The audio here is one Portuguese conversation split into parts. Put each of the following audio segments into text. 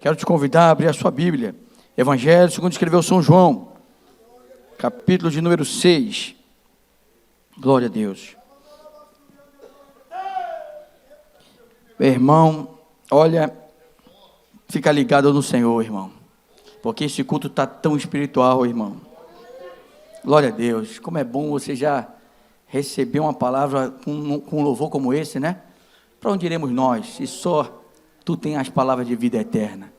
Quero te convidar a abrir a sua Bíblia. Evangelho segundo escreveu São João, capítulo de número 6. Glória a Deus. Meu irmão, olha, fica ligado no Senhor, irmão, porque esse culto está tão espiritual, irmão. Glória a Deus. Como é bom você já receber uma palavra com um louvor como esse, né? Para onde iremos nós, se só tu tem as palavras de vida eterna?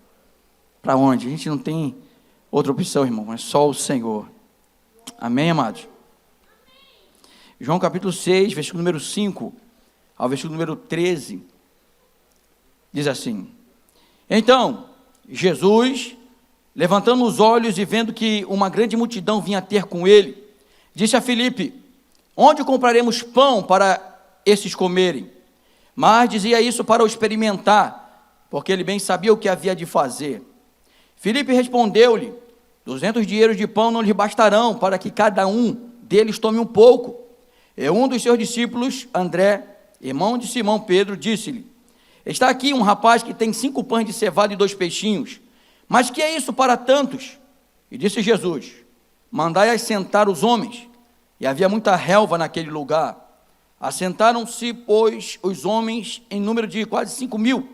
Para onde? A gente não tem outra opção, irmão, é só o Senhor. Amém, amados? João capítulo 6, versículo número 5 ao versículo número 13, diz assim: Então, Jesus, levantando os olhos e vendo que uma grande multidão vinha ter com ele, disse a Filipe: Onde compraremos pão para esses comerem? Mas dizia isso para o experimentar, porque ele bem sabia o que havia de fazer. Filipe respondeu-lhe: 200 dinheiros de pão não lhe bastarão para que cada um deles tome um pouco. E um dos seus discípulos, André, irmão de Simão Pedro, disse-lhe: Está aqui um rapaz que tem 5 pães de cevada e 2 peixinhos. Mas que é isso para tantos? E disse Jesus: Mandai assentar os homens. E havia muita relva naquele lugar. Assentaram-se, pois, os homens em número de quase 5.000.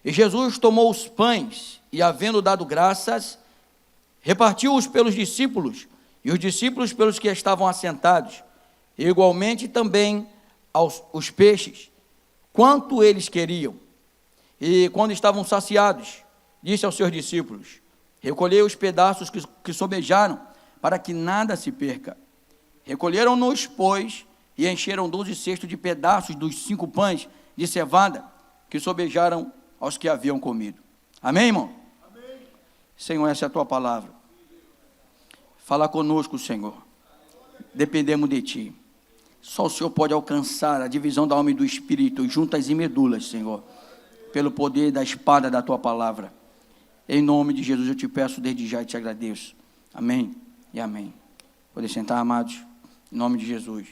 E Jesus tomou os pães e, havendo dado graças, repartiu-os pelos discípulos, e os discípulos pelos que estavam assentados, e igualmente também os peixes, quanto eles queriam. E quando estavam saciados, disse aos seus discípulos: Recolhei os pedaços que sobejaram, para que nada se perca. Recolheram-nos, pois, e encheram 12 cestos de pedaços dos 5 pães de cevada, que sobejaram aos que haviam comido. Amém, irmão? Amém. Senhor, essa é a tua palavra. Fala conosco, Senhor. Dependemos de ti. Só o Senhor pode alcançar a divisão da alma e do espírito, juntas e medulas, Senhor, pelo poder da espada da tua palavra. Em nome de Jesus eu te peço desde já e te agradeço. Amém e amém. Podem sentar, amados, em nome de Jesus.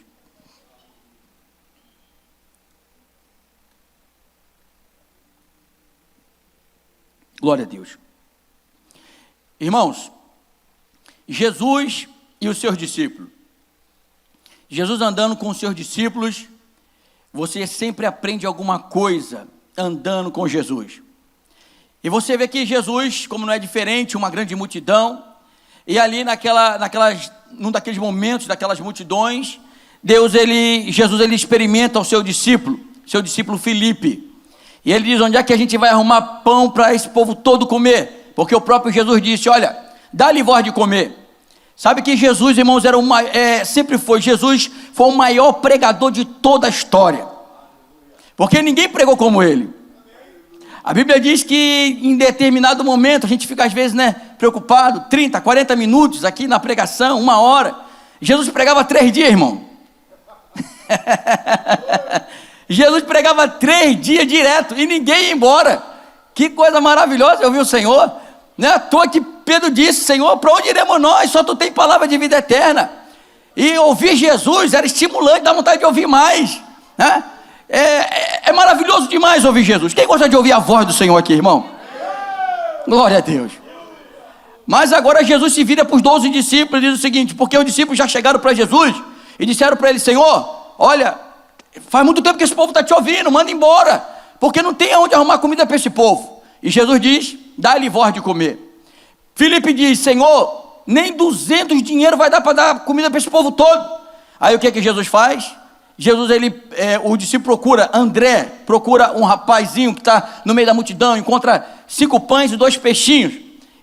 Glória a Deus. Irmãos, Jesus e os seus discípulos. Jesus andando com os seus discípulos, você sempre aprende alguma coisa andando com Jesus. E você vê que Jesus, como não é diferente, uma grande multidão, e ali num daqueles momentos, daquelas multidões, Jesus experimenta o seu discípulo Filipe. E ele diz: onde é que a gente vai arrumar pão para esse povo todo comer? Porque o próprio Jesus disse: olha, dá-lhe voz de comer. Sabe que Jesus, irmãos, Jesus foi o maior pregador de toda a história. Porque ninguém pregou como ele. A Bíblia diz que em determinado momento, a gente fica às vezes, preocupado, 30, 40 minutos aqui na pregação, 1 hora. Jesus pregava 3 dias, irmão. Jesus pregava 3 dias direto e ninguém ia embora. Que coisa maravilhosa ouvir o Senhor. Não é à toa que Pedro disse: Senhor, para onde iremos nós? Só tu tem palavra de vida eterna. E ouvir Jesus era estimulante, dá vontade de ouvir mais, né? É maravilhoso demais ouvir Jesus. Quem gosta de ouvir a voz do Senhor aqui, irmão? Glória a Deus. Mas agora Jesus se vira para os 12 discípulos e diz o seguinte: porque os discípulos já chegaram para Jesus e disseram para ele: Senhor, olha, faz muito tempo que esse povo está te ouvindo, manda embora, porque não tem onde arrumar comida para esse povo. E Jesus diz: dá-lhe voz de comer. Filipe diz: Senhor, nem 200 dinheiro vai dar para dar comida para esse povo todo. Aí o que Jesus faz? O discípulo procura um rapazinho que está no meio da multidão, encontra 5 pães e 2 peixinhos.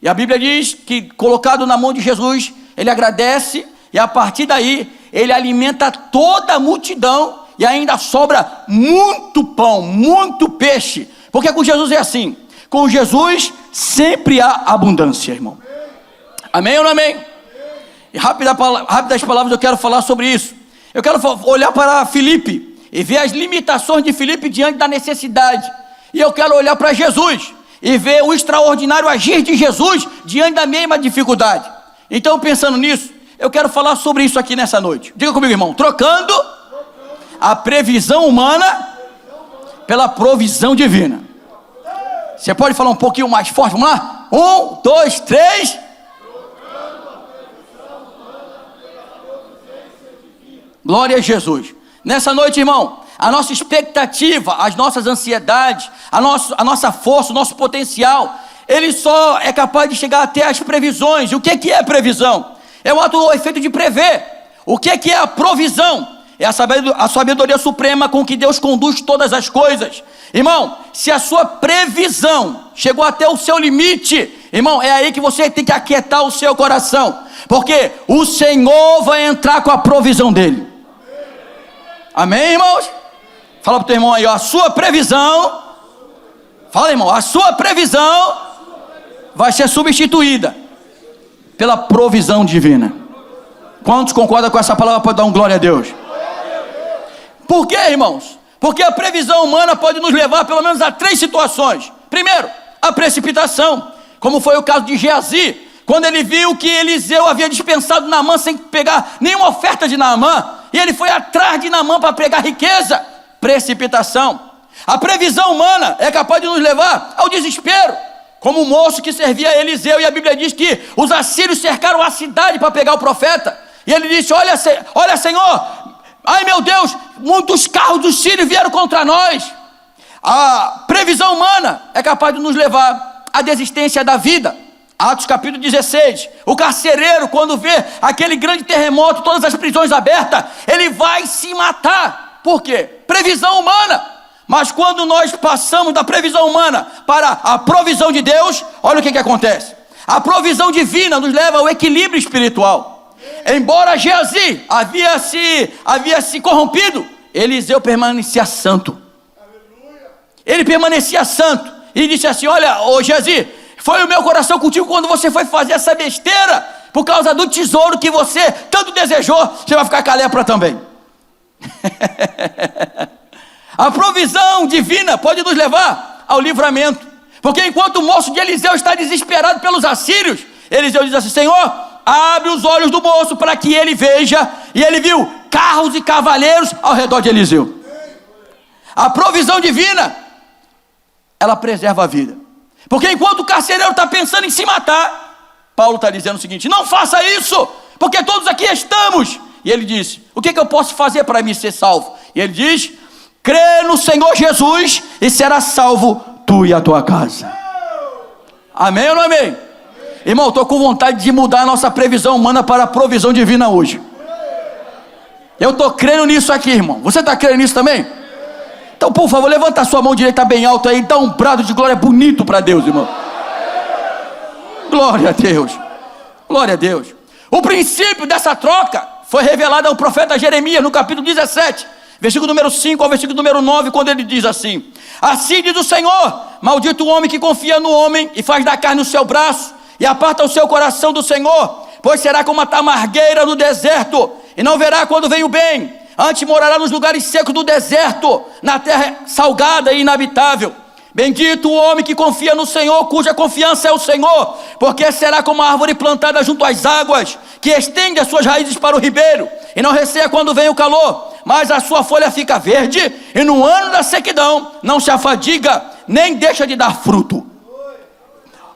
E a Bíblia diz que, colocado na mão de Jesus, ele agradece, e a partir daí, ele alimenta toda a multidão, e ainda sobra muito pão, muito peixe, porque com Jesus é assim, com Jesus sempre há abundância, irmão. Amém ou não amém? E rápidas palavras eu quero falar sobre isso. Eu quero olhar para Filipe e ver as limitações de Filipe diante da necessidade, e eu quero olhar para Jesus e ver o extraordinário agir de Jesus diante da mesma dificuldade. Então, pensando nisso, eu quero falar sobre isso aqui nessa noite. Diga comigo, irmão: trocando a previsão humana pela provisão divina. Você pode falar um pouquinho mais forte? Vamos lá? 1, 2, 3. Glória a Jesus. Nessa noite, irmão, a nossa expectativa, as nossas ansiedades, a nossa força, o nosso potencial, ele só é capaz de chegar até as previsões. E o que é previsão? É o efeito de prever. O que é a provisão? É a sabedoria suprema com que Deus conduz todas as coisas. Irmão, se a sua previsão chegou até o seu limite, irmão, é aí que você tem que aquietar o seu coração, porque o Senhor vai entrar com a provisão dele. Amém, irmãos? Fala para o teu irmão aí, ó, a sua previsão, fala, irmão, a sua previsão vai ser substituída pela provisão divina. Quantos concordam com essa palavra? Pode dar um glória a Deus. Por quê, irmãos? Porque a previsão humana pode nos levar pelo menos a 3 situações. Primeiro, a precipitação, como foi o caso de Geazi, quando ele viu que Eliseu havia dispensado Naamã sem pegar nenhuma oferta de Naamã, e ele foi atrás de Naamã para pegar riqueza. Precipitação. A previsão humana é capaz de nos levar ao desespero, como o moço que servia a Eliseu, e a Bíblia diz que os assírios cercaram a cidade para pegar o profeta, e ele disse, olha Senhor, ai meu Deus, muitos carros dos sírios vieram contra nós. A previsão humana é capaz de nos levar à desistência da vida. Atos capítulo 16, o carcereiro, quando vê aquele grande terremoto, todas as prisões abertas, ele vai se matar. Por quê? Previsão humana. Mas quando nós passamos da previsão humana para a provisão de Deus, olha o que acontece. A provisão divina nos leva ao equilíbrio espiritual. Embora Geazi havia se corrompido, Eliseu permanecia santo. Ele permanecia santo e disse assim, olha, ô Geazi, foi o meu coração contigo quando você foi fazer essa besteira, por causa do tesouro que você tanto desejou, você vai ficar com a lepra também. A provisão divina pode nos levar ao livramento, porque enquanto o moço de Eliseu está desesperado pelos assírios, Eliseu diz assim, Senhor, abre os olhos do moço para que ele veja, e ele viu carros e cavaleiros ao redor de Eliseu. A provisão divina, ela preserva a vida, porque enquanto o carcereiro está pensando em se matar, Paulo está dizendo o seguinte, não faça isso, porque todos aqui estamos. E ele disse, o que eu posso fazer para me ser salvo? E ele diz, crê no Senhor Jesus e será salvo tu e a tua casa. Amém ou não amém? Irmão, estou com vontade de mudar a nossa previsão humana para a provisão divina hoje. Eu estou crendo nisso aqui, irmão. Você está crendo nisso também? Então, por favor, levanta a sua mão direita bem alta aí e dá um brado de glória bonito para Deus, irmão. Glória a Deus. Glória a Deus. O princípio dessa troca foi revelado ao profeta Jeremias no capítulo 17, versículo número 5 ao versículo número 9, quando ele diz assim, assim diz o Senhor, maldito o homem que confia no homem e faz da carne o seu braço e aparta o seu coração do Senhor, pois será como a tamargueira no deserto e não verá quando vem o bem, antes morará nos lugares secos do deserto, na terra salgada e inabitável. Bendito o homem que confia no Senhor, cuja confiança é o Senhor, porque será como a árvore plantada junto às águas, que estende as suas raízes para o ribeiro, e não receia quando vem o calor, mas a sua folha fica verde, e no ano da sequidão não se afadiga, nem deixa de dar fruto.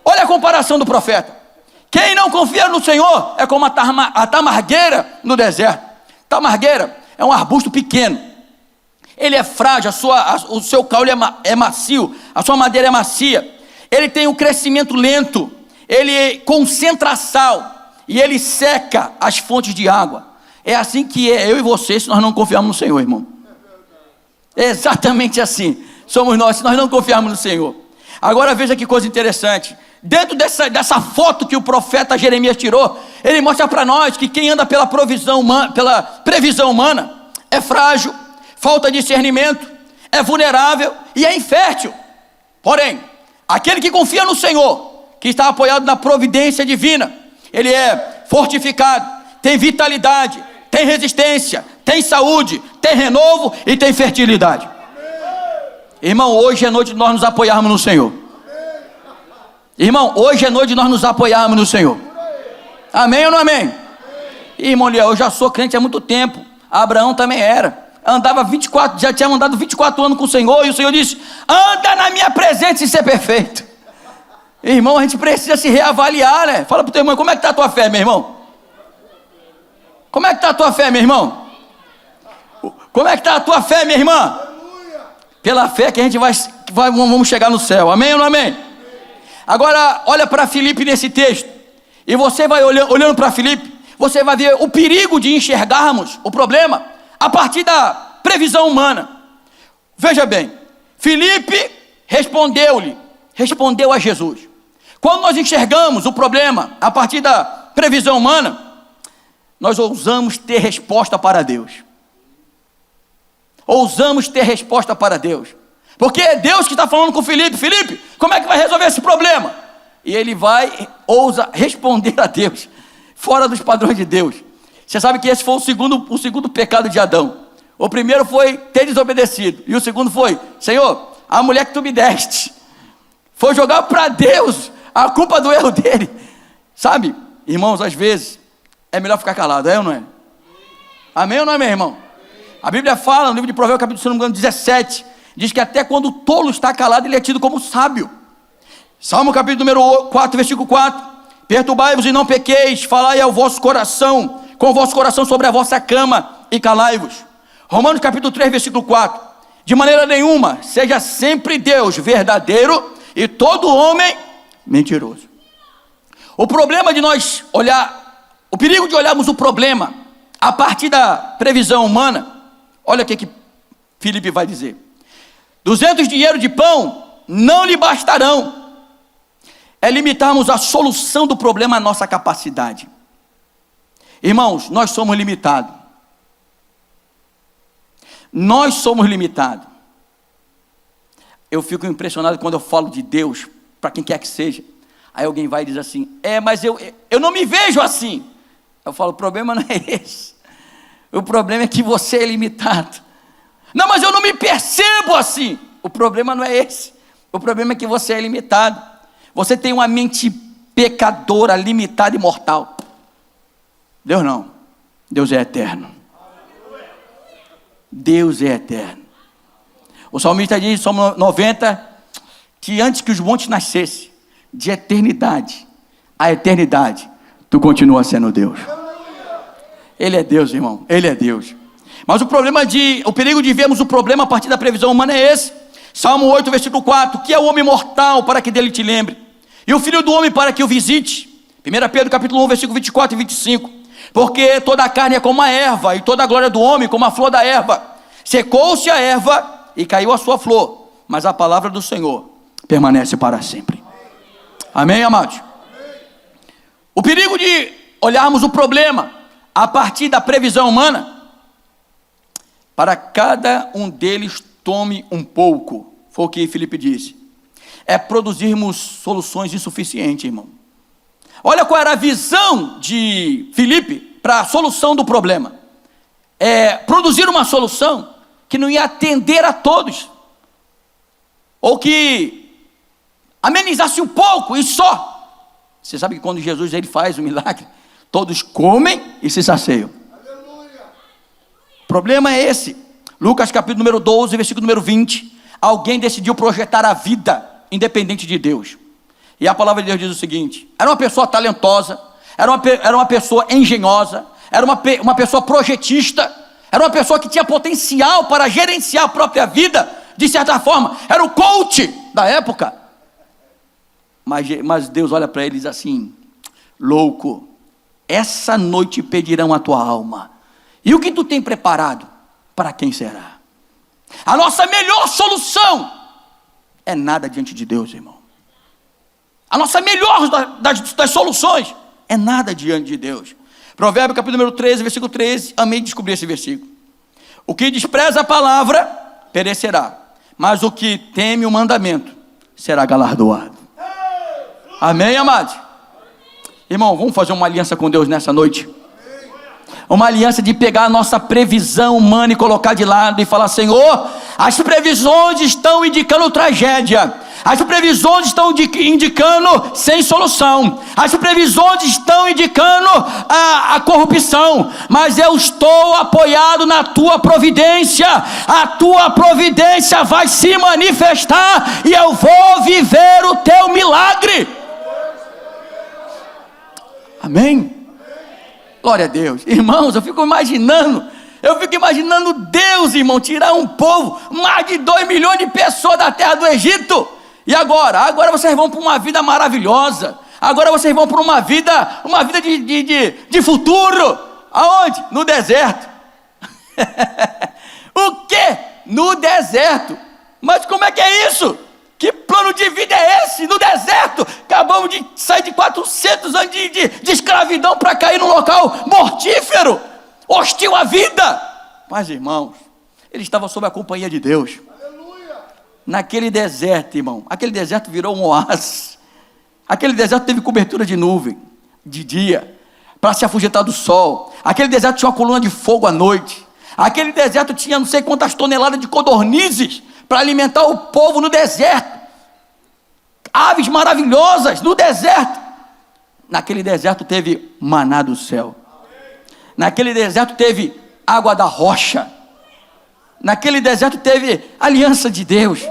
Olha a comparação do profeta. Quem não confia no Senhor é como a tamargueira no deserto. Tamargueira é um arbusto pequeno, ele é frágil, o seu caule é macio, a sua madeira é macia, ele tem um crescimento lento, ele concentra sal e ele seca as fontes de água. É assim que é eu e você, se nós não confiarmos no Senhor, irmão. É exatamente assim somos nós, se nós não confiarmos no Senhor. Agora veja que coisa interessante. Dentro dessa foto que o profeta Jeremias tirou, ele mostra para nós que quem anda pela previsão humana é frágil, falta discernimento, é vulnerável e é infértil. Porém, aquele que confia no Senhor, que está apoiado na providência divina, ele é fortificado, tem vitalidade, tem resistência, tem saúde, tem renovo e tem fertilidade. Irmão, hoje é noite de nós nos apoiarmos no Senhor. Irmão, hoje é noite de nós nos apoiarmos no Senhor. Amém ou não amém? Irmão, eu já sou crente há muito tempo. Abraão também era. andava 24, já tinha andado 24 anos com o Senhor, e o Senhor disse: anda na minha presença e ser perfeito. Irmão, a gente precisa se reavaliar, né? Fala pro teu irmão: como é que está a tua fé, meu irmão? Como é que está a tua fé, meu irmão? Como é que está a tua fé, minha irmã? Pela fé que a gente vamos chegar no céu, amém ou não amém? Agora, olha para Filipe nesse texto, e você vai olhando para Filipe, você vai ver o perigo de enxergarmos o problema a partir da previsão humana. Veja bem, Filipe respondeu a Jesus. Quando nós enxergamos o problema a partir da previsão humana, nós ousamos ter resposta para Deus. Ousamos ter resposta para Deus. Porque é Deus que está falando com Filipe: Filipe, como é que vai resolver esse problema? E ele ousa responder a Deus, fora dos padrões de Deus. Você sabe que esse foi o segundo pecado de Adão. O primeiro foi ter desobedecido, e o segundo foi: Senhor, a mulher que tu me deste. Foi jogar para Deus a culpa do erro dele. Sabe, irmãos, às vezes é melhor ficar calado, é ou não é? Amém ou não é, meu irmão? A Bíblia fala no livro de Provérbios, capítulo, se não me engano, 17, diz que até quando o tolo está calado, ele é tido como sábio. Salmo capítulo número 4, versículo 4: perturbai-vos e não pequeis, falai ao vosso coração, com o vosso coração sobre a vossa cama, e calai-vos. Romanos capítulo 3, versículo 4: de maneira nenhuma, seja sempre Deus verdadeiro e todo homem mentiroso. O problema de nós o perigo de olharmos o problema a partir da previsão humana, olha o que Filipe vai dizer: 200 dinheiros de pão não lhe bastarão. É limitarmos a solução do problema à nossa capacidade. Irmãos, nós somos limitados. Nós somos limitados. Eu fico impressionado quando eu falo de Deus para quem quer que seja. Aí alguém vai e diz assim: mas eu não me vejo assim. Eu falo: o problema não é esse. O problema é que você é limitado. Não, mas eu não me percebo assim. O problema não é esse. O problema é que você é limitado. Você tem uma mente pecadora, limitada e mortal. Deus não. Deus é eterno. Deus é eterno. O salmista diz, Salmo 90, que antes que os montes nascessem, de eternidade a eternidade, tu continua sendo Deus. Ele é Deus, irmão. Ele é Deus. Mas o perigo de vermos o problema a partir da previsão humana é esse. Salmo 8, versículo 4: que é o homem mortal para que dele te lembre, e o filho do homem para que o visite. 1 Pedro capítulo 1, versículo 24 e 25: porque toda a carne é como a erva, e toda a glória do homem como a flor da erva. Secou-se a erva e caiu a sua flor, mas a palavra do Senhor permanece para sempre. Amém, amados? O perigo de olharmos o problema a partir da previsão humana: para cada um deles tome um pouco. Foi o que Filipe disse. É produzirmos soluções insuficientes, irmão. Olha qual era a visão de Filipe para a solução do problema. É produzir uma solução que não ia atender a todos, ou que amenizasse um pouco e só. Você sabe que quando Jesus ele faz o milagre, todos comem e se saciam. O problema é esse. Lucas capítulo número 12, versículo número 20. Alguém decidiu projetar a vida independente de Deus. E a palavra de Deus diz o seguinte: era uma pessoa talentosa, era uma pessoa engenhosa, era uma pessoa projetista, era uma pessoa que tinha potencial para gerenciar a própria vida, de certa forma, era o coach da época. Mas Deus olha para ele e diz assim: louco, essa noite pedirão a tua alma, e o que tu tem preparado, para quem será? A nossa melhor solução é nada diante de Deus, irmão. A nossa melhor das soluções é nada diante de Deus. Provérbio capítulo número 13, versículo 13. Amei descobrir esse versículo. O que despreza a palavra perecerá, mas o que teme o mandamento será galardoado. Amém, amados? Irmão, vamos fazer uma aliança com Deus nessa noite. Uma aliança de pegar a nossa previsão humana e colocar de lado e falar: Senhor, as previsões estão indicando tragédia, As previsões estão indicando sem solução. As previsões estão indicando a corrupção. Mas eu estou apoiado na tua providência. A tua providência vai se manifestar e eu vou viver o teu milagre. Amém? Glória a Deus. Irmãos, eu fico imaginando Deus, irmão, tirar um povo, mais de 2 milhões de pessoas da terra do Egito. E agora? Agora vocês vão para uma vida maravilhosa. Agora vocês vão para uma vida de futuro. Aonde? No deserto. O quê? No deserto. Mas como é que é isso? Que plano de vida é esse? No deserto. Acabamos de sair de 400 anos de escravidão para cair num local mortífero, hostil à vida. Mas, irmãos, ele estava sob a companhia de Deus. Aleluia. Naquele deserto, irmão, aquele deserto virou um oásis. Aquele deserto teve cobertura de nuvem de dia, para se afugentar do sol. Aquele deserto tinha uma coluna de fogo à noite. Aquele deserto tinha não sei quantas toneladas de codornizes para alimentar o povo no deserto. Aves maravilhosas no deserto. Naquele deserto teve maná do céu. Naquele deserto teve água da rocha. Naquele deserto teve aliança de Deus.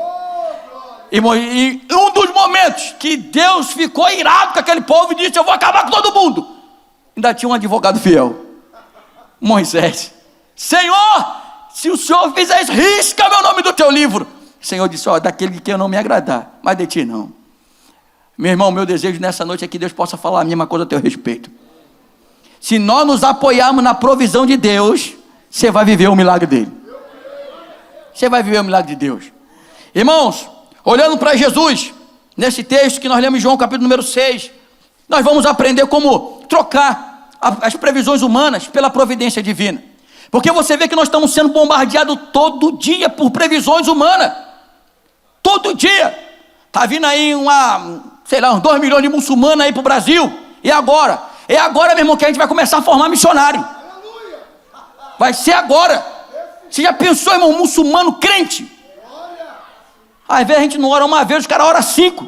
Irmão, e um dos momentos que Deus ficou irado com aquele povo e disse: eu vou acabar com todo mundo, ainda tinha um advogado fiel, Moisés. Senhor, se o Senhor fizer isso, risca meu nome do teu livro. O Senhor disse: ó, daquele que eu não me agradar, mas de ti não. Meu irmão, meu desejo nessa noite é que Deus possa falar a mesma coisa a teu respeito. Se nós nos apoiarmos na provisão de Deus, você vai viver o milagre dele. Você vai viver o milagre de Deus. Irmãos, olhando para Jesus, nesse texto que nós lemos em João capítulo número 6, nós vamos aprender como trocar as previsões humanas pela providência divina. Porque você vê que nós estamos sendo bombardeados todo dia por previsões humanas. Todo dia. Está vindo aí uns 2 milhões de muçulmanos aí para o Brasil. E agora? É agora, meu irmão, que a gente vai começar a formar missionário. Vai ser agora. Você já pensou, irmão, muçulmano crente? Às vezes a gente não ora uma vez, os caras oram 5.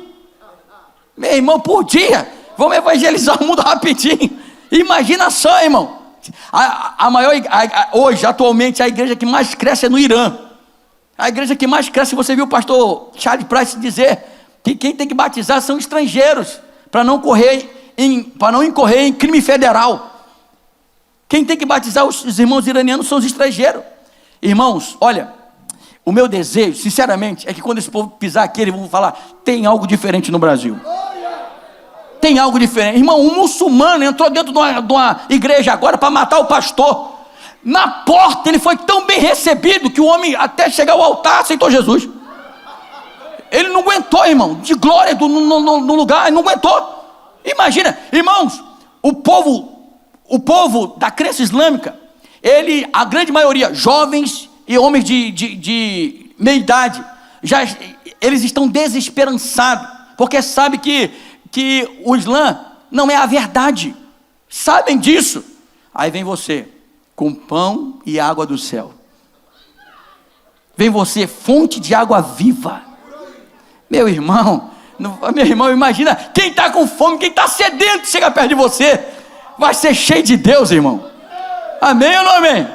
Meu irmão, por dia. Vamos evangelizar o mundo rapidinho. Imagina só, irmão. Hoje, atualmente, a igreja que mais cresce é no Irã. A igreja que mais cresce, você viu o pastor Charles Price dizer que quem tem que batizar são estrangeiros, para não incorrer em crime federal. Quem tem que batizar os irmãos iranianos são os estrangeiros. Irmãos, olha, o meu desejo, sinceramente, é que quando esse povo pisar aqui, eles vão falar: tem algo diferente no Brasil. Tem algo diferente. Irmão, um muçulmano entrou dentro de uma igreja agora para matar o pastor. Na porta ele foi tão bem recebido que o homem, até chegar ao altar, aceitou Jesus. Ele não aguentou, irmão, de glória no lugar, ele não aguentou. Imagina, irmãos, o povo da crença islâmica, a grande maioria, jovens e homens de meia idade, eles estão desesperançados, porque sabem que o Islã não é a verdade, sabem disso. Aí vem você, com pão e água do céu. Vem você, fonte de água viva. Meu irmão, imagina, quem está com fome, quem está sedento, chega perto de você, vai ser cheio de Deus, irmão. Amém ou não amém?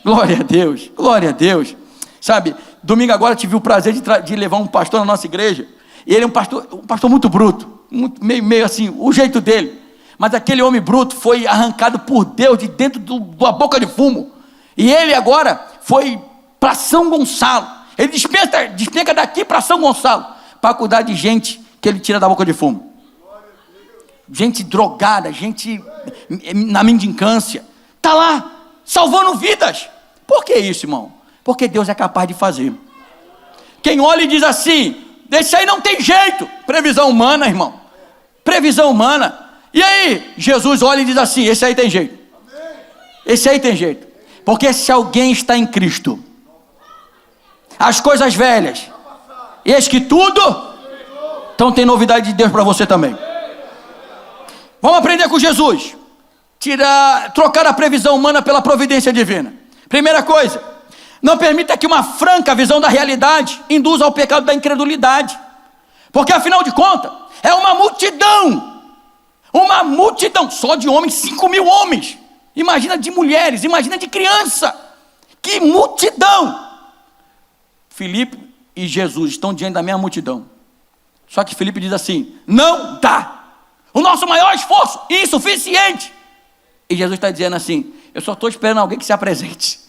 Glória a Deus, glória a Deus. Sabe, domingo agora tive o prazer de levar um pastor na nossa igreja. E ele é um pastor muito bruto, meio assim, o jeito dele. Mas aquele homem bruto foi arrancado por Deus de dentro da boca de fumo. E ele agora foi para São Gonçalo. Ele despenca daqui para São Gonçalo, para cuidar de gente que ele tira da boca de fumo. Gente drogada, gente na mendicância. Está lá, salvando vidas. Por que isso, irmão? Porque Deus é capaz de fazer. Quem olha e diz assim: desse aí não tem jeito. Previsão humana, irmão. Previsão humana. E aí, Jesus olha e diz assim: esse aí tem jeito. Esse aí tem jeito. Porque se alguém está em Cristo, as coisas velhas, eis que tudo, então tem novidade de Deus para você também. Vamos aprender com Jesus. Trocar a previsão humana pela providência divina. Primeira coisa, não permita que uma franca visão da realidade induza ao pecado da incredulidade. Porque afinal de contas, é uma multidão, só de homens, 5.000 homens. Imagina de mulheres, imagina de criança. Que multidão! Filipe e Jesus estão diante da mesma multidão. Só que Filipe diz assim: não dá. O nosso maior esforço, insuficiente. E Jesus está dizendo assim: eu só estou esperando alguém que se apresente.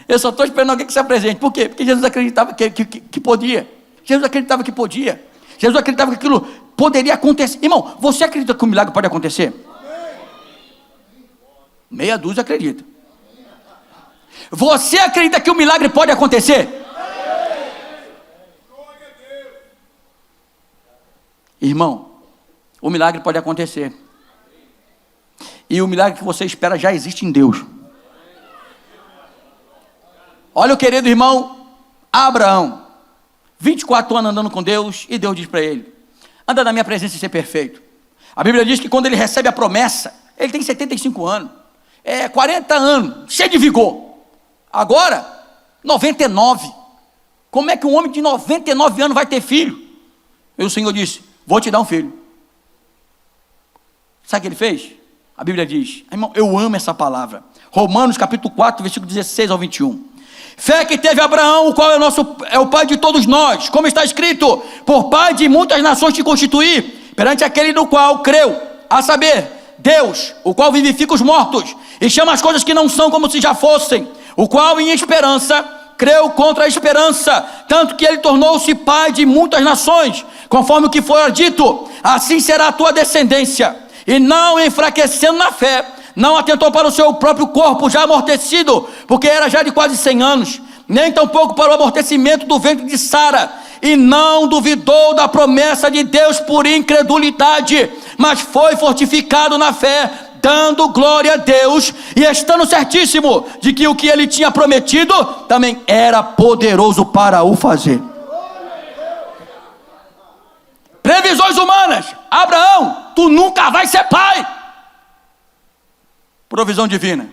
Eu só estou esperando alguém que se apresente. Por quê? Porque Jesus acreditava que podia. Jesus acreditava que podia. Jesus acreditava que aquilo poderia acontecer. Irmão, você acredita que o milagre pode acontecer? Meia dúzia acredita. Você acredita que o milagre pode acontecer? Irmão, o milagre pode acontecer. E o milagre que você espera já existe em Deus. Olha o querido irmão Abraão, 24 anos andando com Deus, e Deus diz para ele: anda na minha presença e ser perfeito. A Bíblia diz que quando ele recebe a promessa, ele tem 75 anos, 40 anos, cheio de vigor. Agora, 99. Como é que um homem de 99 anos vai ter filho? E o Senhor disse: vou te dar um filho. Sabe o que ele fez? A Bíblia diz, irmão, eu amo essa palavra. Romanos capítulo 4, versículo 16 ao 21. Fé que teve Abraão, o qual é o pai de todos nós, como está escrito: por pai de muitas nações te constituí, perante aquele no qual creu, a saber, Deus, o qual vivifica os mortos, e chama as coisas que não são como se já fossem, o qual em esperança creu contra a esperança, tanto que ele tornou-se pai de muitas nações, conforme o que fora dito: assim será a tua descendência. E não enfraquecendo na fé, não atentou para o seu próprio corpo já amortecido, porque era já de quase 100 anos, nem tampouco para o amortecimento do ventre de Sara, e não duvidou da promessa de Deus por incredulidade, mas foi fortificado na fé, dando glória a Deus, e estando certíssimo de que o que ele tinha prometido também era poderoso para o fazer. Previsões humanas: Abraão, tu nunca vai ser pai. Provisão divina: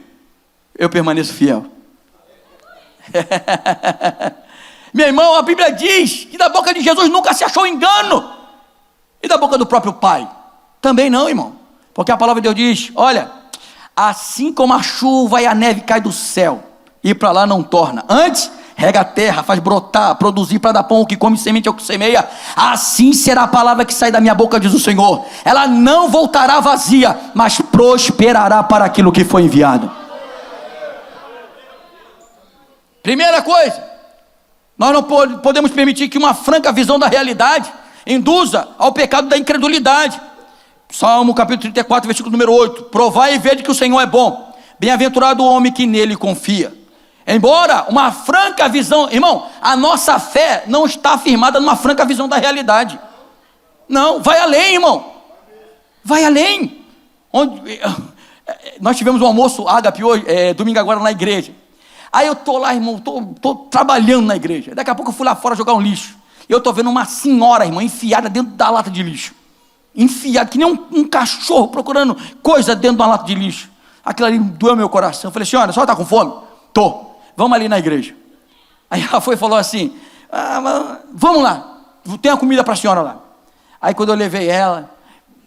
eu permaneço fiel. Meu irmão, a Bíblia diz que da boca de Jesus nunca se achou engano, e da boca do próprio pai também não, irmão, porque a palavra de Deus diz: olha, assim como a chuva e a neve cai do céu e para lá não torna, antes rega a terra, faz brotar, produzir para dar pão ao que come, semente ao que semeia, assim será a palavra que sai da minha boca, diz o Senhor. Ela não voltará vazia, mas prosperará para aquilo que foi enviado. Primeira coisa, nós não podemos permitir que uma franca visão da realidade induza ao pecado da incredulidade. Salmo capítulo 34, versículo número 8: provai e vede que o Senhor é bom, bem-aventurado o homem que nele confia. Embora uma franca visão, irmão, a nossa fé não está firmada numa franca visão da realidade. Não, vai além, irmão. Vai além. Nós tivemos um almoço ágape hoje, domingo agora na igreja. Aí eu estou lá, irmão, estou trabalhando na igreja. Daqui a pouco eu fui lá fora jogar um lixo. E eu estou vendo uma senhora, irmão, enfiada dentro da lata de lixo. Enfiada, que nem um cachorro procurando coisa dentro de uma lata de lixo. Aquilo ali doeu meu coração. Eu falei: senhora, a senhora está com fome? Tô. Vamos ali na igreja. Aí ela foi e falou assim: vamos lá, tem a comida para a senhora lá. Aí quando eu levei ela,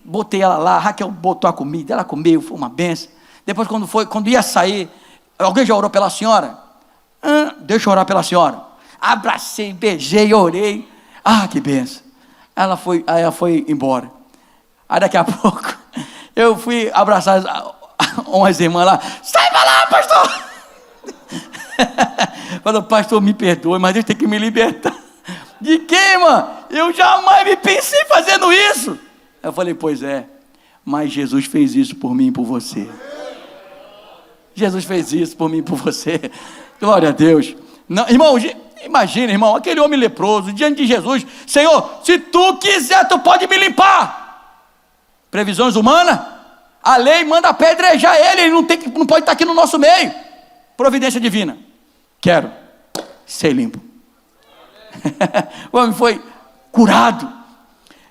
botei ela lá, a Raquel botou a comida, ela comeu, foi uma benção. Depois quando ia sair, alguém já orou pela senhora? Deixa eu orar pela senhora. Abracei, beijei, orei. Que benção. Aí ela foi embora. Aí daqui a pouco eu fui abraçar umas irmãs lá: sai pra lá, pastor. Falou: pastor, me perdoe, mas Deus tem que me libertar. De quê, irmã? Eu jamais me pensei fazendo isso. Eu falei: pois é, mas Jesus fez isso por mim e por você. Jesus fez isso por mim e por você. Glória a Deus. Não, irmão, imagina, irmão, aquele homem leproso diante de Jesus: Senhor, se tu quiser, tu pode me limpar. Previsões humanas? A lei manda apedrejar ele não pode estar aqui no nosso meio. Providência divina: quero ser limpo. O homem foi curado.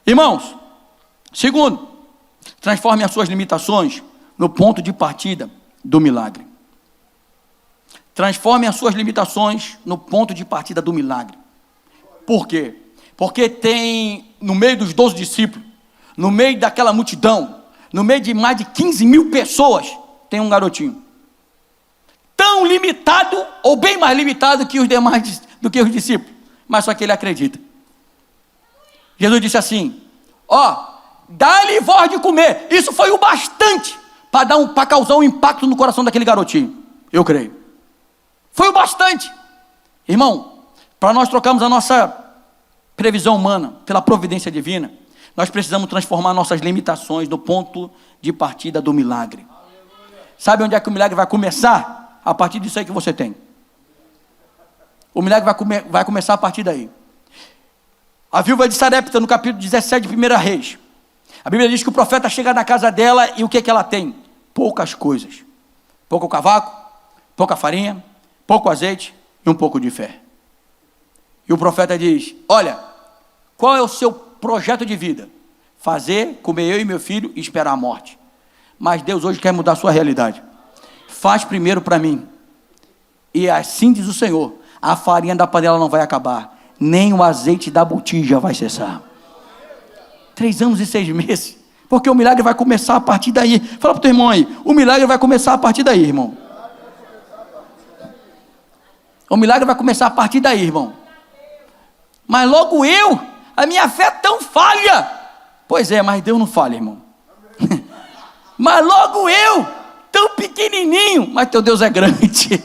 Irmãos, segundo, transforme as suas limitações no ponto de partida do milagre. Transforme as suas limitações no ponto de partida do milagre. Por quê? Porque tem, no meio dos 12 discípulos, no meio daquela multidão, no meio de mais de 15 mil pessoas, tem um garotinho. Tão limitado, ou bem mais limitado que os demais, do que os discípulos. Mas só que ele acredita. Jesus disse assim, dá-lhe voz de comer. Isso foi o bastante para causar um impacto no coração daquele garotinho. Eu creio. Foi o bastante. Irmão, para nós trocarmos a nossa previsão humana pela providência divina, nós precisamos transformar nossas limitações no ponto de partida do milagre. Sabe onde é que o milagre vai começar? A partir disso aí que você tem. O milagre vai começar a partir daí. A viúva de Sarepta, no capítulo 17 de 1 Reis, a Bíblia diz que o profeta chega na casa dela e o que ela tem? Poucas coisas. Pouco cavaco, pouca farinha, pouco azeite e um pouco de fé. E o profeta diz, olha, qual é o seu projeto de vida? Fazer, comer eu e meu filho e esperar a morte. Mas Deus hoje quer mudar a sua realidade. Faz primeiro para mim. E assim diz o Senhor, a farinha da panela não vai acabar, nem o azeite da botija vai cessar. 3 anos e 6 meses, porque o milagre vai começar a partir daí. Fala para o teu irmão aí, o milagre vai começar a partir daí, irmão. O milagre vai começar a partir daí, irmão. Mas logo a minha fé é tão falha. Pois é, mas Deus não falha, irmão. Mas logo tão pequenininho, mas teu Deus é grande.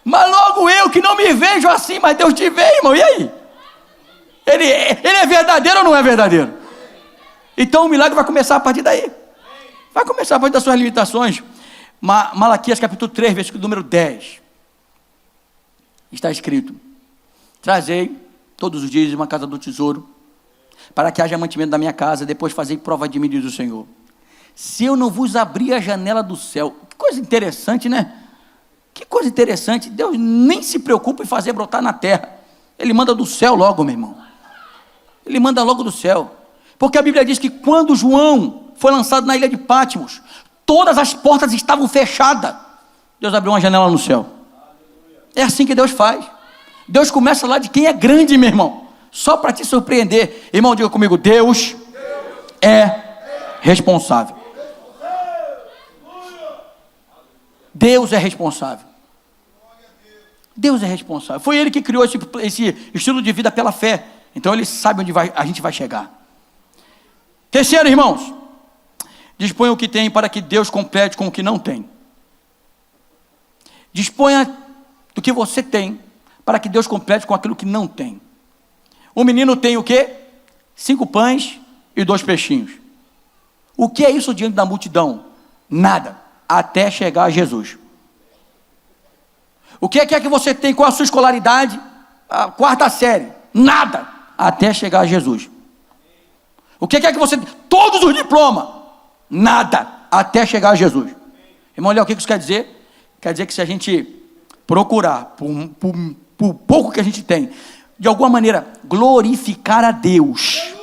Mas logo que não me vejo assim, mas Deus te vê, irmão, e aí? Ele é verdadeiro ou não é verdadeiro? Então o milagre vai começar a partir daí. Vai começar a partir das suas limitações. Malaquias capítulo 3, versículo número 10. Está escrito, trazei todos os dias uma casa do tesouro, para que haja mantimento da minha casa, depois fazei prova de mim, diz o Senhor. Se eu não vos abrir a janela do céu, que coisa interessante, né? Que coisa interessante, Deus nem se preocupa em fazer brotar na terra, Ele manda do céu logo, meu irmão. Ele manda logo do céu, porque a Bíblia diz que quando João foi lançado na ilha de Patmos, todas as portas estavam fechadas, Deus abriu uma janela no céu. É assim que Deus faz. Deus começa lá de quem é grande, meu irmão, só para te surpreender. Irmão, diga comigo, Deus é responsável. Deus é responsável. Deus é responsável. Foi Ele que criou esse estilo de vida pela fé. Então Ele sabe onde a gente vai chegar. Terceiro, irmãos, disponha o que tem para que Deus complete com o que não tem. Disponha do que você tem para que Deus complete com aquilo que não tem. O menino tem o quê? 5 pães e 2 peixinhos. O que é isso diante da multidão? Nada, até chegar a Jesus. O que é que você tem? Qual a sua escolaridade? A 4ª série. Nada, até chegar a Jesus. O que é que você tem? Todos os diplomas. Nada, até chegar a Jesus. Irmão, olha o que isso quer dizer? Quer dizer que se a gente procurar, por pouco que a gente tem, de alguma maneira, glorificar a Deus.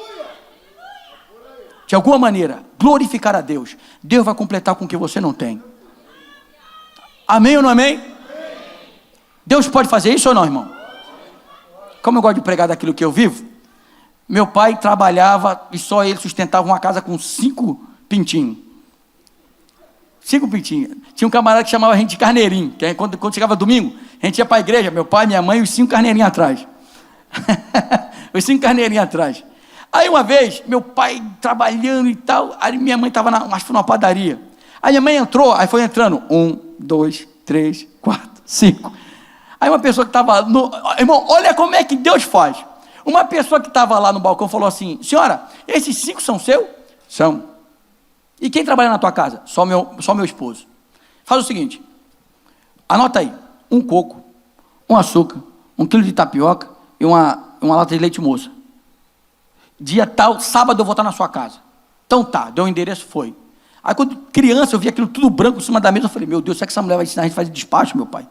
De alguma maneira, glorificar a Deus. Deus vai completar com o que você não tem. Amém ou não amém? Deus pode fazer isso ou não, irmão? Como eu gosto de pregar daquilo que eu vivo, meu pai trabalhava e só ele sustentava uma casa com 5 pintinhos. 5 pintinhos. Tinha um camarada que chamava a gente de carneirinho, que quando chegava domingo, a gente ia para a igreja, meu pai, minha mãe e os 5 carneirinhos atrás. Os 5 carneirinhos atrás. Aí uma vez, meu pai trabalhando e tal, aí minha mãe estava, acho que foi numa padaria. Aí minha mãe entrou, aí foi entrando, 1, 2, 3, 4, 5. Aí uma pessoa que estava, irmão, olha como é que Deus faz. Uma pessoa que estava lá no balcão falou assim, senhora, esses 5 são seus? São. E quem trabalha na tua casa? Só meu esposo. Faz o seguinte, anota aí, 1 coco, 1 açúcar, 1 quilo de tapioca e uma lata de leite moça. Dia tal, sábado eu vou estar na sua casa. Então tá, deu o endereço, foi. Aí quando criança eu vi aquilo tudo branco em cima da mesa, eu falei, meu Deus, será que essa mulher vai ensinar a gente a fazer despacho, meu pai?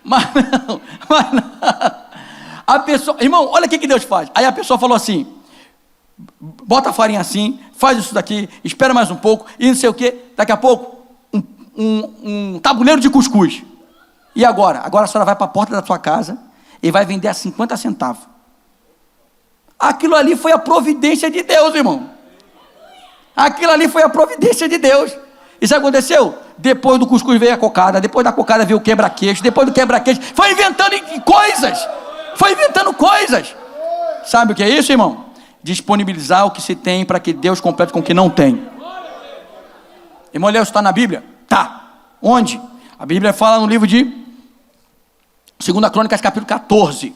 Mas não. A pessoa, irmão, olha o que Deus faz. Aí a pessoa falou assim, bota a farinha assim, faz isso daqui, espera mais um pouco, e não sei o que, daqui a pouco, um tabuleiro de cuscuz. E agora? Agora a senhora vai para a porta da sua casa e vai vender a 50 centavos. Aquilo ali foi a providência de Deus, irmão. Aquilo ali foi a providência de Deus. Isso aconteceu? Depois do cuscuz veio a cocada, depois da cocada veio o quebra-queixo, depois do quebra-queixo, foi inventando coisas. Foi inventando coisas. Sabe o que é isso, irmão? Disponibilizar o que se tem para que Deus complete com o que não tem. Irmão, Léo, está na Bíblia? Tá. Onde? A Bíblia fala no livro de 2 Crônicas, capítulo 14.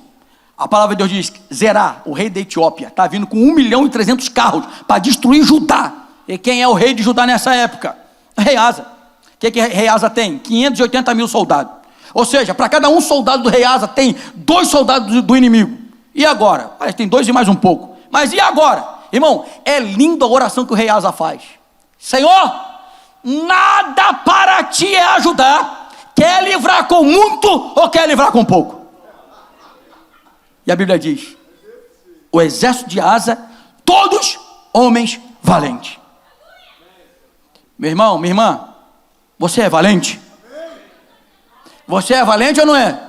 A palavra de Deus diz: Zerá, o rei da Etiópia, está vindo com 1.300.000 carros para destruir Judá. E quem é o rei de Judá nessa época? Rei Asa. O que rei Asa tem? 580.000 soldados. Ou seja, para cada um soldado do rei Asa tem 2 soldados do inimigo. E agora? Parece que tem 2 e mais um pouco. Mas e agora? Irmão, é linda a oração que o rei Asa faz. Senhor, nada para ti é ajudar. Quer livrar com muito ou quer livrar com pouco? E a Bíblia diz: o exército de Asa, todos homens valentes. Meu irmão, minha irmã, você é valente? Você é valente ou não é?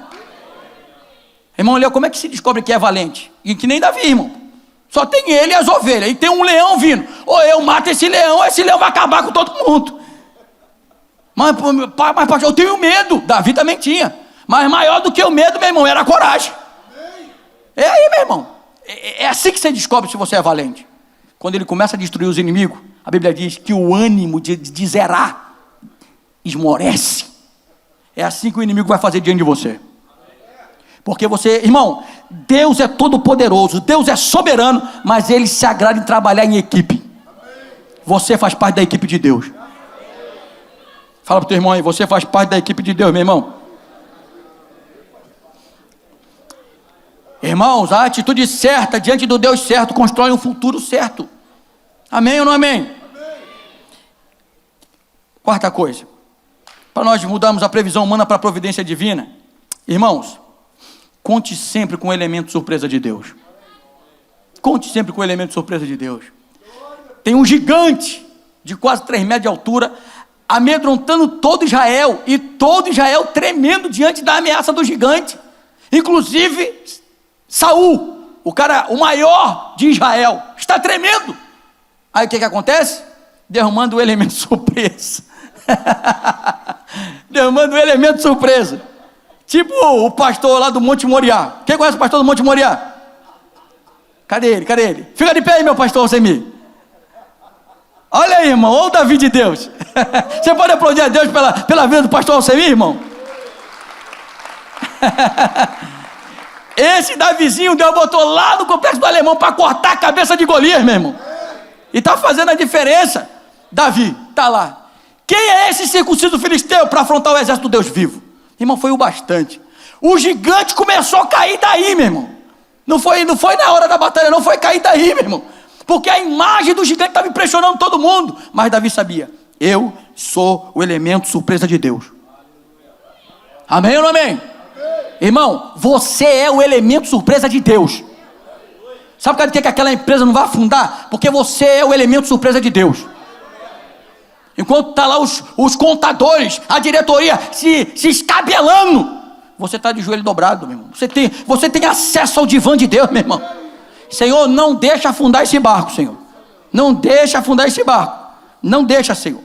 Irmão, Léo, como é que se descobre que é valente? E que nem Davi, irmão. Só tem ele e as ovelhas, e tem um leão vindo. Ou eu mato esse leão vai acabar com todo mundo. Mas pastor, eu tenho medo. Davi também tinha. Mas maior do que o medo, meu irmão, era a coragem. É aí, meu irmão. É assim que você descobre se você é valente. Quando ele começa a destruir os inimigos, a Bíblia diz que o ânimo de zerar esmorece. É assim que o inimigo vai fazer diante de você. Porque você, irmão, Deus é todo poderoso, Deus é soberano, mas Ele se agrada em trabalhar em equipe. Você faz parte da equipe de Deus. Fala para o teu irmão aí, você faz parte da equipe de Deus, meu irmão. Irmãos, a atitude certa diante do Deus certo constrói um futuro certo. Amém ou não amém? Quarta coisa, para nós mudarmos a previsão humana para a providência divina, irmãos, conte sempre com o elemento surpresa de Deus. Conte sempre com o elemento surpresa de Deus. Tem um gigante de quase 3 metros de altura, amedrontando todo Israel, e todo Israel tremendo diante da ameaça do gigante. Inclusive Saul, o maior de Israel, está tremendo. Aí o que acontece? Derramando o elemento surpresa. Derramando o elemento surpresa. Tipo o pastor lá do Monte Moriá. Quem conhece o pastor do Monte Moriá? Cadê ele? Fica de pé aí, meu pastor Semir. Olha aí, irmão, olha o Davi de Deus. Você pode aplaudir a Deus pela vida do pastor Alcemir, irmão? Esse Davizinho, Deus botou lá no complexo do Alemão para cortar a cabeça de Golias, meu irmão. E está fazendo a diferença. Davi, está lá. Quem é esse circunciso filisteu para afrontar o exército do Deus vivo? Irmão, foi o bastante. O gigante começou a cair daí, meu irmão. Não foi na hora da batalha, não foi cair daí, meu irmão. Porque a imagem do gigante estava impressionando todo mundo. Mas Davi sabia, eu sou o elemento surpresa de Deus. Amém ou não amém? Irmão, você é o elemento surpresa de Deus. Sabe por que aquela empresa não vai afundar? Porque você é o elemento surpresa de Deus. Enquanto está lá os contadores, a diretoria se escabelando, você está de joelho dobrado, meu irmão. Você tem acesso ao divã de Deus, meu irmão. Senhor, não deixa afundar esse barco, Senhor. Não deixa afundar esse barco. Não deixa, Senhor.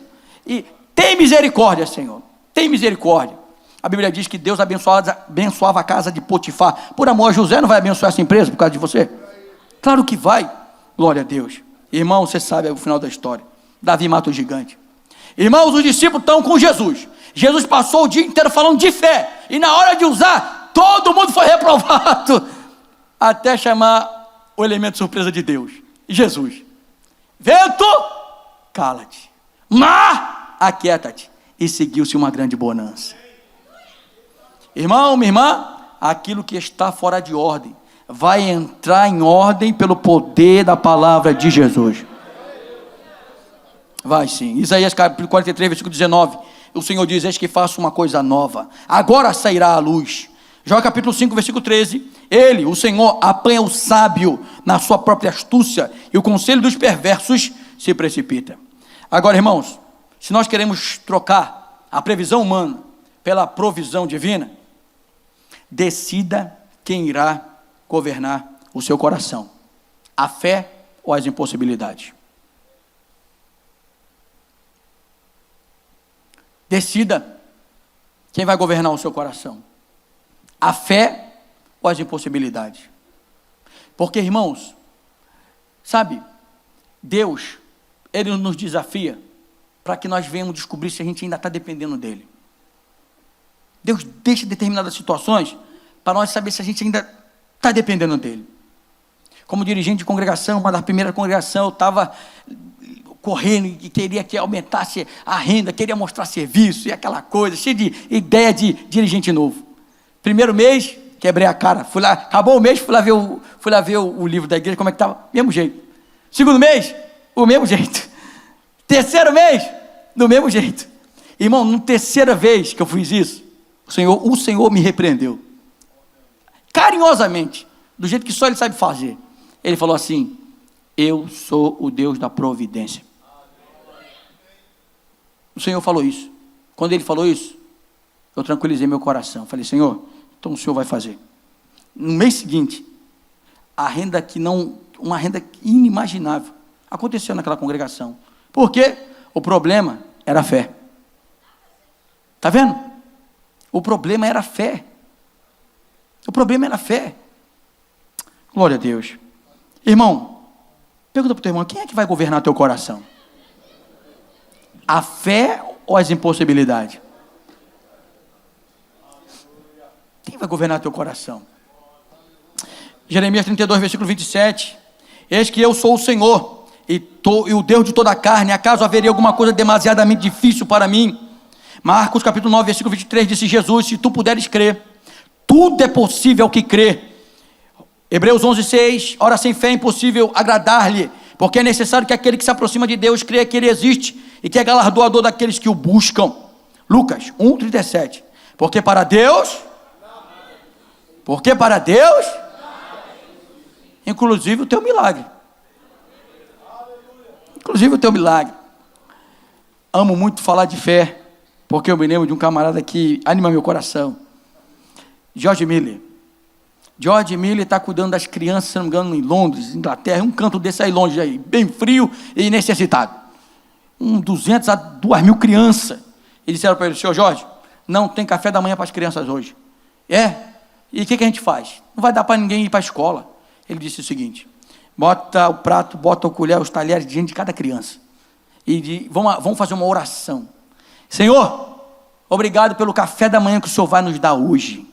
E tem misericórdia, Senhor. Tem misericórdia. A Bíblia diz que Deus abençoava a casa de Potifar. Por amor a José, não vai abençoar essa empresa por causa de você? Claro que vai. Glória a Deus. Irmão, você sabe o final da história. Davi mata o gigante. Irmãos, os discípulos estão com Jesus. Jesus passou o dia inteiro falando de fé. E na hora de usar, todo mundo foi reprovado. Até chamar o elemento surpresa de Deus. Jesus. Vento, cala-te. Mar, aquieta-te. E seguiu-se uma grande bonança. Irmão, minha irmã, aquilo que está fora de ordem vai entrar em ordem pelo poder da palavra de Jesus. Vai sim. Isaías capítulo 43, versículo 19. O Senhor diz: eis que faço uma coisa nova, agora sairá a luz. Jó capítulo 5, versículo 13. Ele, o Senhor, apanha o sábio na sua própria astúcia, e o conselho dos perversos se precipita. Agora, irmãos, se nós queremos trocar a previsão humana pela provisão divina, decida quem irá governar o seu coração. A fé ou as impossibilidades? Decida quem vai governar o seu coração. A fé ou as impossibilidades? Porque, irmãos, sabe, Deus, Ele nos desafia para que nós venhamos descobrir se a gente ainda está dependendo dEle. Deus deixa determinadas situações para nós saber se a gente ainda está dependendo dEle. Como dirigente de congregação, uma das primeiras congregações, eu estava correndo e queria que aumentasse a renda, queria mostrar serviço e aquela coisa, cheio de ideia de dirigente novo. Primeiro mês, quebrei a cara, fui lá, acabou o mês, fui lá ver o livro da igreja, como é que estava, mesmo jeito. Segundo mês, o mesmo jeito. Terceiro mês, do mesmo jeito. Irmão, na terceira vez que eu fiz isso, o Senhor me repreendeu, carinhosamente, do jeito que só Ele sabe fazer. Ele falou assim: eu sou o Deus da providência. O Senhor falou isso. Quando Ele falou isso, eu tranquilizei meu coração. Falei: Senhor, então o Senhor vai fazer. No mês seguinte, uma renda inimaginável aconteceu naquela congregação. Por quê? O problema era a fé. Está vendo? O problema era a fé. O problema era a fé. Glória a Deus. Irmão, pergunta para o teu irmão: quem é que vai governar teu coração? A fé ou as impossibilidades? Quem vai governar teu coração? Jeremias 32, versículo 27. Eis que eu sou o Senhor, e o Deus de toda a carne. Acaso haveria alguma coisa demasiadamente difícil para mim? Marcos capítulo 9, versículo 23, disse Jesus: se tu puderes crer, tudo é possível ao que crê. Hebreus 11, 6, ora sem fé é impossível agradar-lhe, porque é necessário que aquele que se aproxima de Deus creia que Ele existe, e que é galardoador daqueles que o buscam. Lucas 1, 37, porque para Deus, inclusive o teu milagre. Inclusive o teu milagre. Amo muito falar de fé, porque eu me lembro de um camarada que anima meu coração. George Miller está cuidando das crianças, se não me engano, em Londres, Inglaterra, um canto desse aí longe, aí, bem frio e necessitado. 200 a 2.000 crianças. E disseram para ele: senhor Jorge, não tem café da manhã para as crianças hoje. E o que a gente faz? Não vai dar para ninguém ir para a escola. Ele disse o seguinte: bota o prato, bota o colher, os talheres diante de cada criança. E vamos fazer uma oração. Senhor, obrigado pelo café da manhã que o Senhor vai nos dar hoje.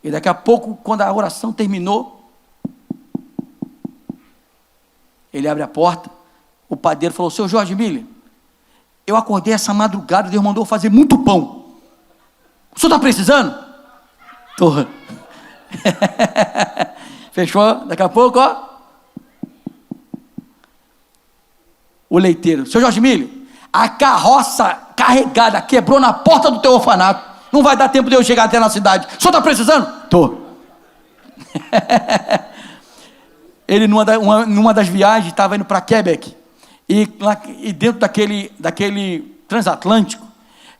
E daqui a pouco, quando a oração terminou, ele abre a porta. O padeiro falou: seu Jorge Miller, eu acordei essa madrugada, Deus mandou fazer muito pão. O senhor está precisando? Tô. Fechou? Daqui a pouco, ó. O leiteiro: seu Jorge Miller, a carroça carregada quebrou na porta do teu orfanato. Não vai dar tempo de eu chegar até na cidade. O senhor está precisando? Tô. Ele, numa das viagens, estava indo para Quebec. E dentro daquele transatlântico.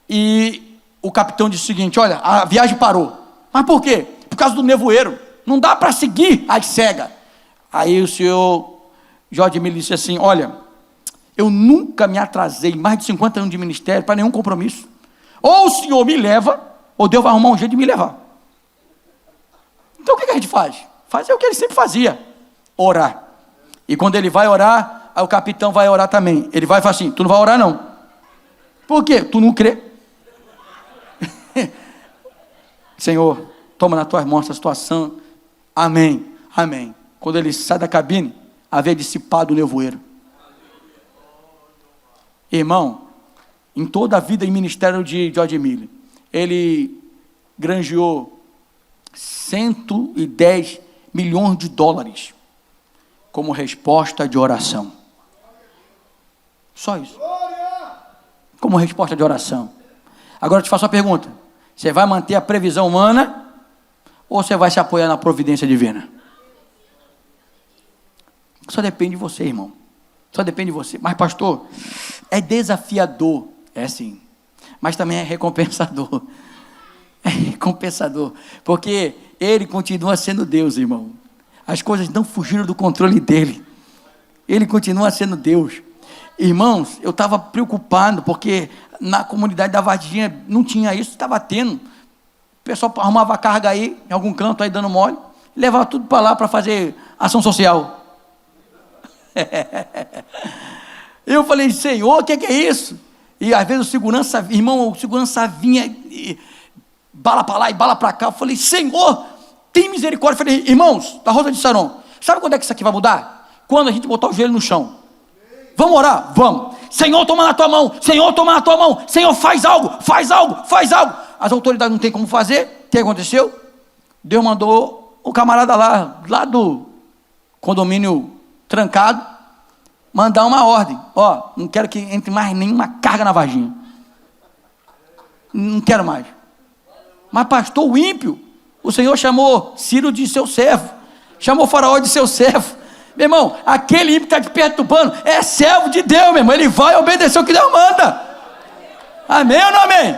E o capitão disse o seguinte: olha, a viagem parou. Mas por quê? Por causa do nevoeiro. Não dá para seguir às cegas. Aí o senhor Jorge Miller disse assim: olha, eu nunca me atrasei mais de 50 anos de ministério para nenhum compromisso. Ou o Senhor me leva, ou Deus vai arrumar um jeito de me levar. Então o que a gente faz? Fazer o que ele sempre fazia: orar. E quando ele vai orar, aí o capitão vai orar também. Ele vai e fala assim: tu não vai orar não. Por quê? Tu não crê. Senhor, toma nas tuas mãos essa situação. Amém, amém. Quando ele sai da cabine, havia dissipado o nevoeiro. Irmão, em toda a vida e ministério de George Miller, ele granjeou 110 milhões de dólares como resposta de oração. Só isso. Como resposta de oração. Agora eu te faço uma pergunta: você vai manter a previsão humana ou você vai se apoiar na providência divina? Só depende de você, irmão. Só depende de você. Mas pastor, é desafiador. É sim. Mas também é recompensador. É recompensador. Porque ele continua sendo Deus, irmão. As coisas não fugiram do controle dele. Ele continua sendo Deus. Irmãos, eu estava preocupado, porque na comunidade da Varginha não tinha isso, estava tendo. O pessoal arrumava a carga aí, em algum canto aí dando mole, e levava tudo para lá para fazer ação social. Eu falei, Senhor, o que é isso? E às vezes o segurança vinha, e bala para lá e bala para cá. Eu falei, Senhor, tem misericórdia. Eu falei, irmãos, da Rosa de Saron, sabe quando é que isso aqui vai mudar? Quando a gente botar o joelho no chão. Vamos orar? Vamos. Senhor, toma na tua mão. Senhor, toma na tua mão. Senhor, faz algo, faz algo, faz algo. As autoridades não têm como fazer. O que aconteceu? Deus mandou o camarada lá do condomínio trancado, mandar uma ordem. Ó, não quero que entre mais nenhuma carga na Varginha. Não quero mais. Mas pastor, o ímpio, o Senhor chamou Ciro de seu servo, chamou Faraó de seu servo. Meu irmão, aquele ímpio que está te perturbando é servo de Deus, meu irmão. Ele vai obedecer o que Deus manda. Amém ou não amém?